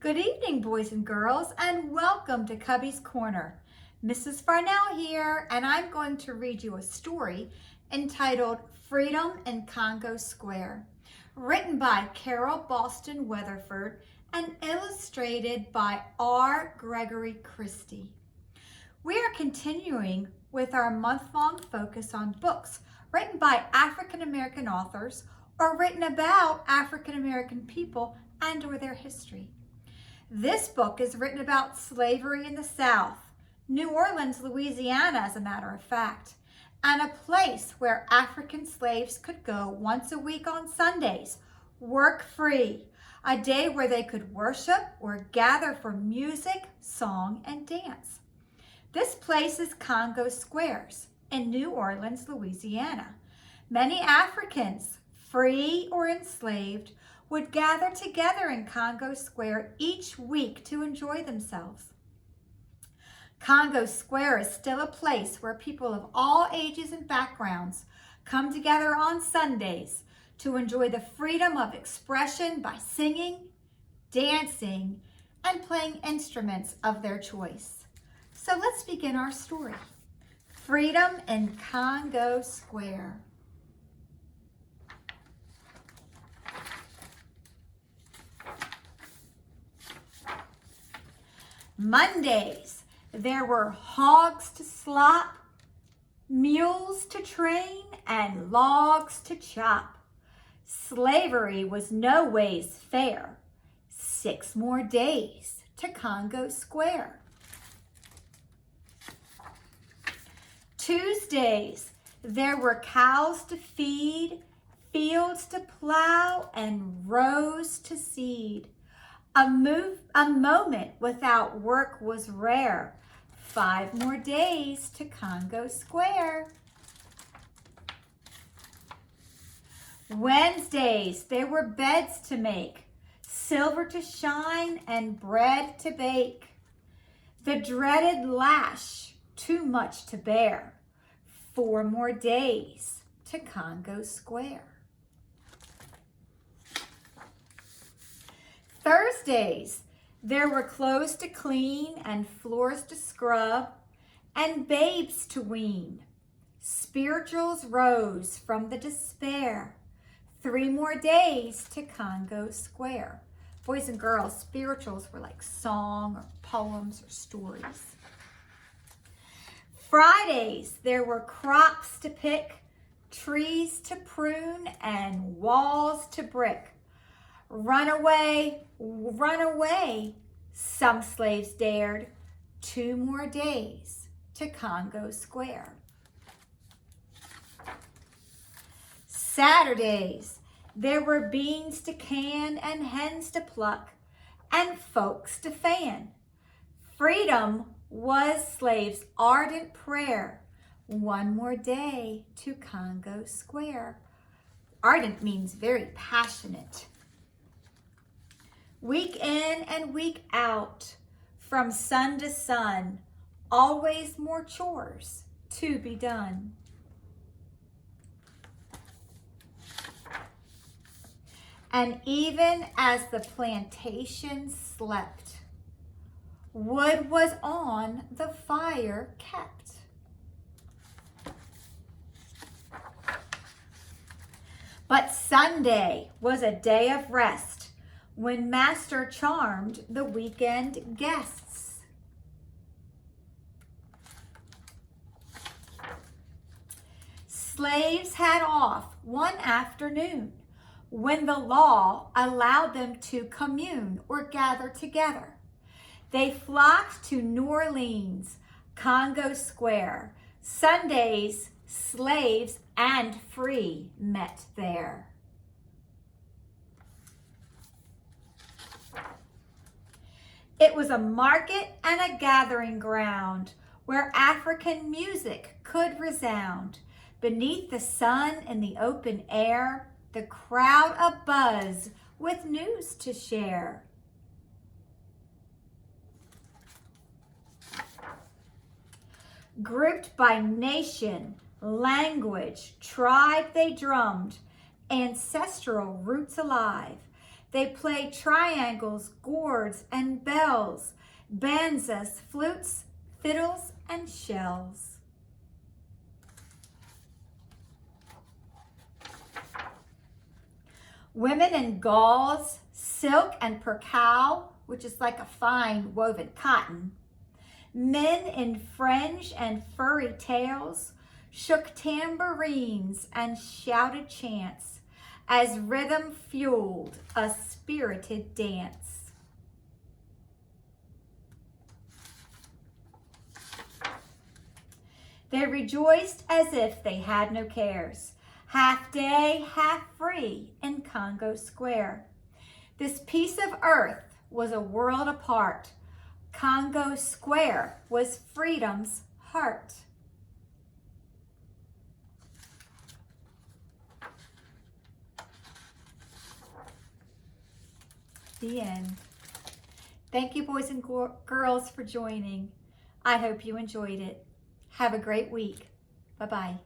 Good evening, boys and girls, and welcome to Cubby's Corner. Mrs. Farnell here, and I'm going to read you a story entitled Freedom in Congo Square, written by Carole Weatherford and illustrated by Gregory Christie. We are continuing with our month-long focus on books written by African American authors or written about African American people and or their history. This book is written about slavery in the South, New Orleans, Louisiana, as a matter of fact, and a place where African slaves could go once a week on Sundays, work free, a day where they could worship or gather for music, song, and dance. This place is Congo Squares in New Orleans, Louisiana. Many Africans, free or enslaved, would gather together in Congo Square each week to enjoy themselves. Congo Square is still a place where people of all ages and backgrounds come together on Sundays to enjoy the freedom of expression by singing, dancing, and playing instruments of their choice. So let's begin our story. Freedom in Congo Square. Mondays, there were hogs to slop, mules to train, and logs to chop. Slavery was no ways fair. 6 more days to Congo Square. Tuesdays, there were cows to feed, fields to plow, and rows to seed. A moment without work was rare. 5 more days to Congo Square. Wednesdays, there were beds to make, silver to shine, and bread to bake. The dreaded lash, too much to bear. 4 more days to Congo Square. Thursdays, there were clothes to clean and floors to scrub and babes to wean. Spirituals rose from the despair. 3 more days to Congo Square. Boys and girls, spirituals were like song or poems or stories. Fridays, there were crops to pick, trees to prune, and walls to brick. Run away, some slaves dared. 2 more days to Congo Square. Saturdays, there were beans to can and hens to pluck and folks to fan. Freedom was slaves' ardent prayer. 1 more day to Congo Square. Ardent means very passionate. Week in and week out, from sun to sun, always more chores to be done. And even as the plantation slept, wood was on the fire kept. But Sunday was a day of rest, when Master charmed the weekend guests. Slaves had off one afternoon when the law allowed them to commune or gather together. They flocked to New Orleans, Congo Square. Sundays, slaves and free met there. It was a market and a gathering ground where African music could resound. Beneath the sun in the open air, the crowd abuzz with news to share. Grouped by nation, language, tribe, they drummed, ancestral roots alive. They played triangles, gourds, and bells, banzas, flutes, fiddles, and shells. Women in gauze, silk, and percale, which is like a fine woven cotton. Men in fringe and furry tails shook tambourines and shouted chants as rhythm fueled a spirited dance. They rejoiced as if they had no cares, half day, half free in Congo Square. This piece of earth was a world apart. Congo Square was freedom's heart. The end. Thank you, boys and girls, for joining. I hope you enjoyed it. Have a great week. Bye-bye.